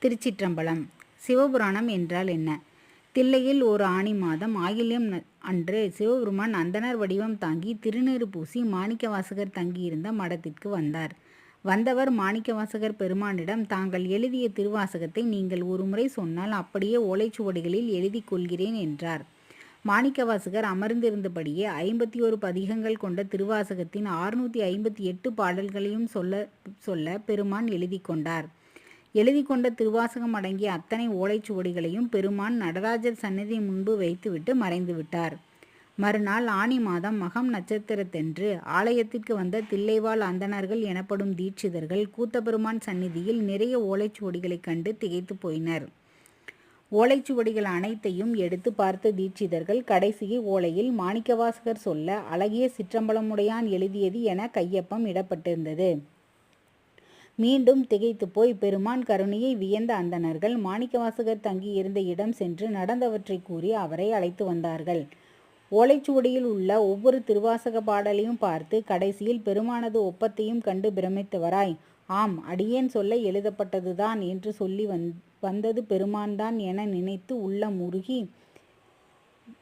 திருச்சிற்றம்பலம். சிவபுராணம் என்றால் என்ன? தில்லையில் ஒரு ஆனி மாதம் ஆயில்யம் அன்று சிவபெருமான் அந்தணர் வடிவம் தாங்கி திருநீறு பூசி மாணிக்கவாசகர் தங்கியிருந்த மடத்திற்கு வந்தார். வந்தவர் மாணிக்கவாசகர் பெருமானிடம், தாங்கள் எழுதிய திருவாசகத்தை நீங்கள் ஒருமுறை சொன்னால் அப்படியே ஓலைச்சுவடிகளில் எழுதி கொள்கிறேன் என்றார். மாணிக்கவாசகர் அமர்ந்திருந்தபடியே 51 பதிகங்கள் கொண்ட திருவாசகத்தின் 658 பாடல்களையும் சொல்ல பெருமான் எழுதி கொண்டார். எழுதி கொண்ட திருவாசகம் அடங்கிய அத்தனை ஓலைச்சுவடிகளையும் பெருமான் நடராஜர் சந்நிதி முன்பு வைத்துவிட்டு மறைந்துவிட்டார். மறுநாள் ஆனி மாதம் மகம் நட்சத்திரத்தன்று ஆலயத்திற்கு வந்த தில்லைவாழ் அந்தணர்கள் எனப்படும் தீட்சிதர்கள் கூத்தபெருமான் சந்நிதியில் நிறைய ஓலைச்சுவடிகளைக் கண்டு திகைத்து போயினர். ஓலைச்சுவடிகள் அனைத்தையும் எடுத்து பார்த்த தீட்சிதர்கள் கடைசி ஓலையில் மாணிக்கவாசகர் சொல்ல அழகிய சிற்றம்பலமுடையான் எழுதியது என கையொப்பம் இடப்பட்டிருந்தது. மீண்டும் திகைத்து போய் பெருமான் கருணையை வியந்த அந்தணர்கள் மாணிக்கவாசகர் தங்கியிருந்த இடம் சென்று நடந்தவற்றை கூறி அவரை அழைத்து வந்தார்கள். ஓலைச்சுவடியில் உள்ள ஒவ்வொரு திருவாசக பாடலையும் பார்த்து கடைசியில் பெருமானது ஒப்பத்தையும் கண்டு பிரமித்தவராய், ஆம், அடியேன் சொல்ல எழுதப்பட்டதுதான் என்று சொல்லி வந்தது பெருமான்தான் என நினைத்து உள்ளம் உருகி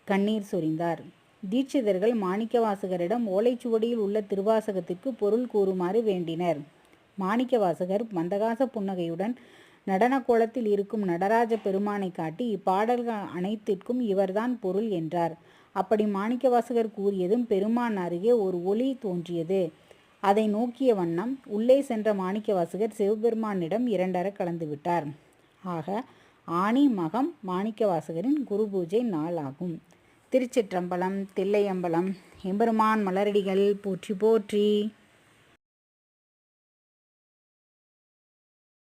கண்ணீர் சொரிந்தார். தீட்சிதர்கள் மாணிக்கவாசகரிடம் ஓலைச்சுவடியில் உள்ள திருவாசகத்திற்கு பொருள் கூறுமாறு வேண்டினர். மாணிக்கவாசகர் மந்தகாச புன்னகையுடன் நடன கோலத்தில் இருக்கும் நடராஜ பெருமானை காட்டி, இப்பாடல்கள் அனைத்திற்கும் இவர்தான் பொருள் என்றார். அப்படி மாணிக்கவாசகர் கூறியதும் பெருமான் அருகே ஒரு ஒளி தோன்றியது. அதை நோக்கிய வண்ணம் உள்ளே சென்ற மாணிக்கவாசகர் சிவபெருமானிடம் இரண்டர கலந்துவிட்டார். ஆக ஆனி மகம் மாணிக்கவாசகரின் குரு பூஜை நாள் ஆகும். திருச்சிற்றம்பலம். தில்லையம்பலம். எம்பெருமான் மலரடிகள் போற்றி போற்றி.